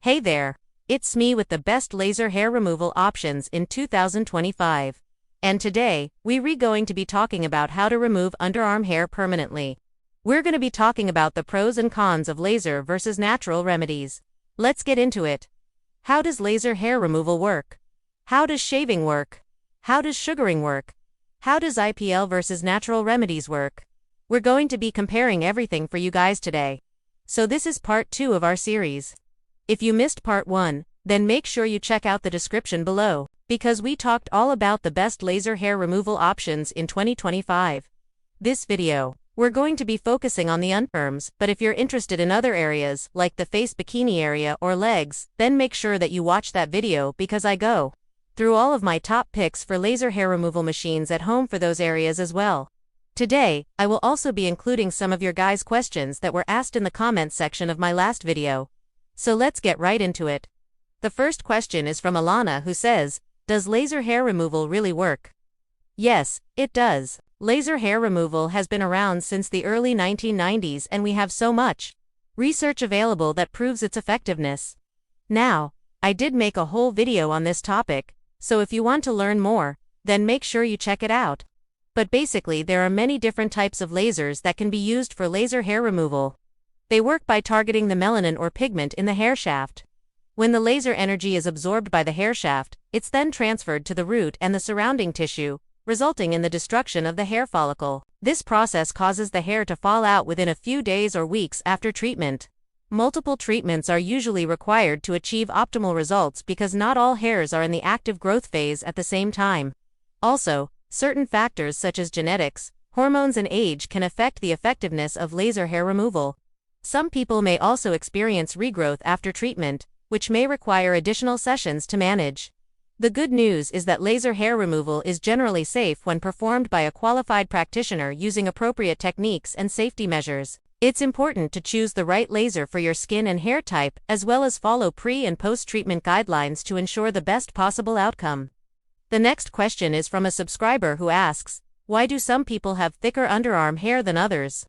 Hey there, it's me with the best laser hair removal options in 2025. And today, we're going to be talking about how to remove underarm hair permanently. We're going to be talking about the pros and cons of laser versus natural remedies. Let's get into it. How does laser hair removal work? How does shaving work? How does sugaring work? How does IPL versus natural remedies work? We're going to be comparing everything for you guys today. So this is part 2 of our series. If you missed part 1, then make sure you check out the description below, because we talked all about the best laser hair removal options in 2025. This video, we're going to be focusing on the underarms, but if you're interested in other areas, like the face bikini area or legs, then make sure that you watch that video because I go through all of my top picks for laser hair removal machines at home for those areas as well. Today, I will also be including some of your guys' questions that were asked in the comments section of my last video. So let's get right into it. The first question is from Alana, who says, does laser hair removal really work? Yes, it does. Laser hair removal has been around since the early 1990s and we have so much research available that proves its effectiveness. Now, I did make a whole video on this topic, so if you want to learn more, then make sure you check it out. But basically there are many different types of lasers that can be used for laser hair removal. They work by targeting the melanin or pigment in the hair shaft. When the laser energy is absorbed by the hair shaft, it's then transferred to the root and the surrounding tissue, resulting in the destruction of the hair follicle. This process causes the hair to fall out within a few days or weeks after treatment. Multiple treatments are usually required to achieve optimal results because not all hairs are in the active growth phase at the same time. Also, certain factors such as genetics, hormones and age can affect the effectiveness of laser hair removal. Some people may also experience regrowth after treatment, which may require additional sessions to manage. The good news is that laser hair removal is generally safe when performed by a qualified practitioner using appropriate techniques and safety measures. It's important to choose the right laser for your skin and hair type, as well as follow pre- and post-treatment guidelines to ensure the best possible outcome. The next question is from a subscriber who asks, why do some people have thicker underarm hair than others?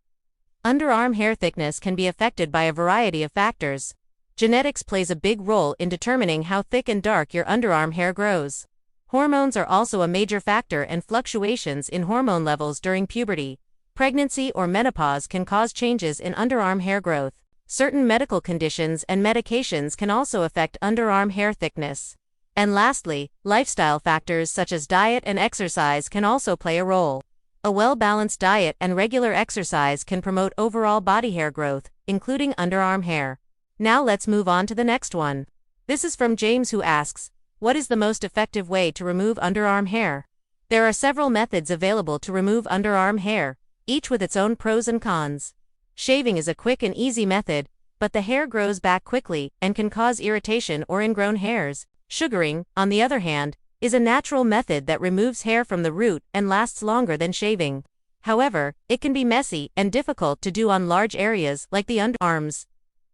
Underarm hair thickness can be affected by a variety of factors. Genetics plays a big role in determining how thick and dark your underarm hair grows. Hormones are also a major factor, and fluctuations in hormone levels during puberty, pregnancy or menopause can cause changes in underarm hair growth. Certain medical conditions and medications can also affect underarm hair thickness. And lastly, lifestyle factors such as diet and exercise can also play a role. A well-balanced diet and regular exercise can promote overall body hair growth, including underarm hair. Now let's move on to the next one. This is from James, who asks, what is the most effective way to remove underarm hair? There are several methods available to remove underarm hair, each with its own pros and cons. Shaving is a quick and easy method, but the hair grows back quickly and can cause irritation or ingrown hairs. Sugaring, on the other hand, is a natural method that removes hair from the root and lasts longer than shaving. However, it can be messy and difficult to do on large areas like the underarms.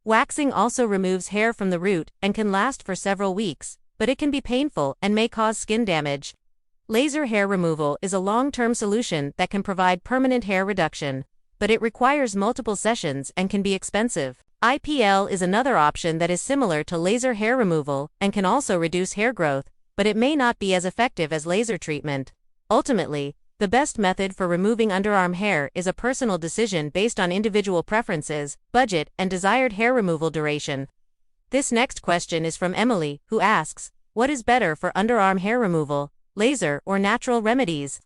Waxing also removes hair from the root and can last for several weeks, but it can be painful and may cause skin damage. Laser hair removal is a long-term solution that can provide permanent hair reduction, but it requires multiple sessions and can be expensive. IPL is another option that is similar to laser hair removal and can also reduce hair growth, but it may not be as effective as laser treatment. Ultimately, the best method for removing underarm hair is a personal decision based on individual preferences, budget, and desired hair removal duration. This next question is from Emily, who asks, what is better for underarm hair removal, laser or natural remedies?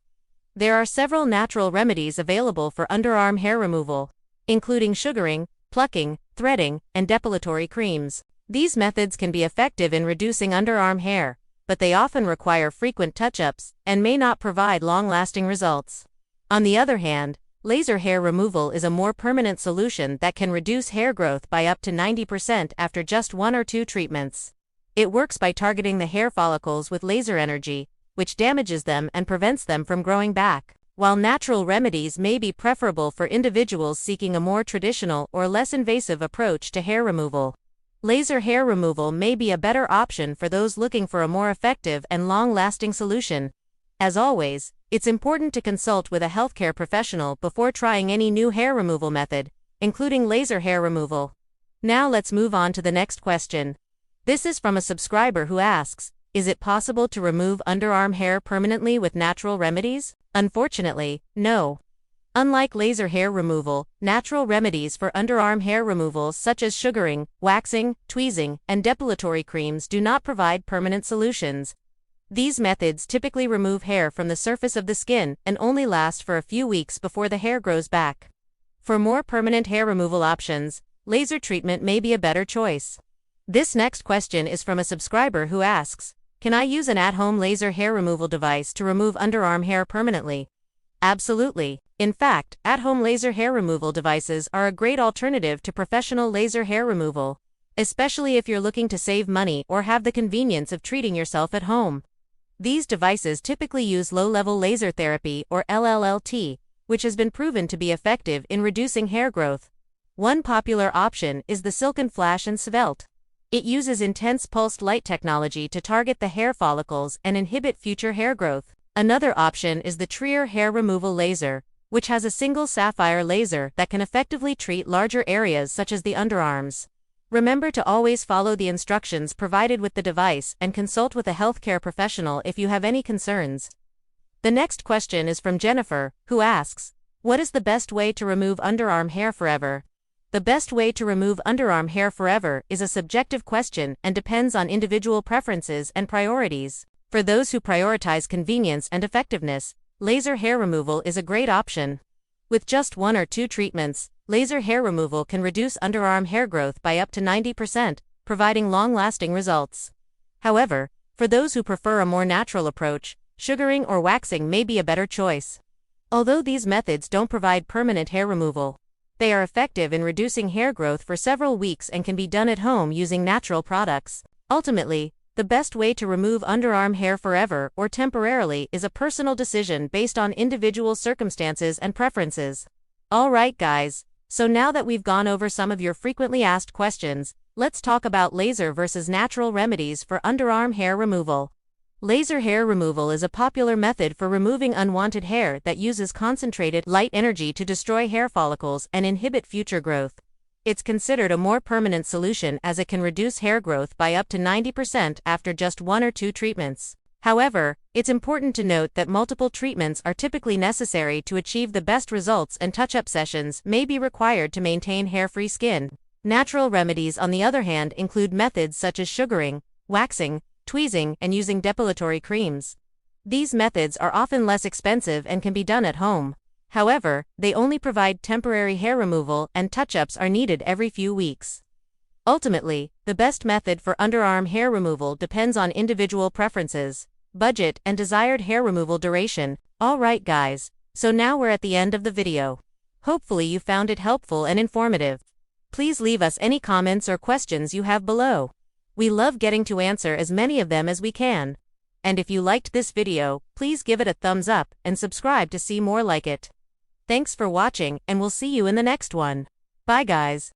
There are several natural remedies available for underarm hair removal, including sugaring, plucking, threading, and depilatory creams. These methods can be effective in reducing underarm hair, but they often require frequent touch-ups and may not provide long-lasting results. On the other hand, laser hair removal is a more permanent solution that can reduce hair growth by up to 90% after just 1 or 2 treatments. It works by targeting the hair follicles with laser energy, which damages them and prevents them from growing back. While natural remedies may be preferable for individuals seeking a more traditional or less invasive approach to hair removal, laser hair removal may be a better option for those looking for a more effective and long-lasting solution. As always, it's important to consult with a healthcare professional before trying any new hair removal method, including laser hair removal. Now let's move on to the next question. This is from a subscriber who asks, is it possible to remove underarm hair permanently with natural remedies? Unfortunately, no. Unlike laser hair removal, natural remedies for underarm hair removal such as sugaring, waxing, tweezing, and depilatory creams do not provide permanent solutions. These methods typically remove hair from the surface of the skin and only last for a few weeks before the hair grows back. For more permanent hair removal options, laser treatment may be a better choice. This next question is from a subscriber who asks, can I use an at-home laser hair removal device to remove underarm hair permanently? Absolutely. In fact, at-home laser hair removal devices are a great alternative to professional laser hair removal, especially if you're looking to save money or have the convenience of treating yourself at home. These devices typically use low-level laser therapy or LLLT, which has been proven to be effective in reducing hair growth. One popular option is the Silken Flash and Svelte. It uses intense pulsed light technology to target the hair follicles and inhibit future hair growth. Another option is the Trier hair removal laser, which has a single sapphire laser that can effectively treat larger areas such as the underarms. Remember to always follow the instructions provided with the device and consult with a healthcare professional if you have any concerns. The next question is from Jennifer, who asks, what is the best way to remove underarm hair forever? The best way to remove underarm hair forever is a subjective question and depends on individual preferences and priorities. For those who prioritize convenience and effectiveness, laser hair removal is a great option. With just 1 or 2 treatments, laser hair removal can reduce underarm hair growth by up to 90%, providing long-lasting results. However, for those who prefer a more natural approach, sugaring or waxing may be a better choice. Although these methods don't provide permanent hair removal, they are effective in reducing hair growth for several weeks and can be done at home using natural products. Ultimately, the best way to remove underarm hair forever or temporarily is a personal decision based on individual circumstances and preferences. Alright guys, so now that we've gone over some of your frequently asked questions, let's talk about laser versus natural remedies for underarm hair removal. Laser hair removal is a popular method for removing unwanted hair that uses concentrated light energy to destroy hair follicles and inhibit future growth. It's considered a more permanent solution as it can reduce hair growth by up to 90% after just 1 or 2 treatments. However, it's important to note that multiple treatments are typically necessary to achieve the best results, and touch-up sessions may be required to maintain hair-free skin. Natural remedies, on the other hand, include methods such as sugaring, waxing, tweezing, and using depilatory creams. These methods are often less expensive and can be done at home. However, they only provide temporary hair removal, and touch-ups are needed every few weeks. Ultimately, the best method for underarm hair removal depends on individual preferences, budget, and desired hair removal duration. Alright guys, so now we're at the end of the video. Hopefully you found it helpful and informative. Please leave us any comments or questions you have below. We love getting to answer as many of them as we can. And if you liked this video, please give it a thumbs up and subscribe to see more like it. Thanks for watching, and we'll see you in the next one. Bye guys.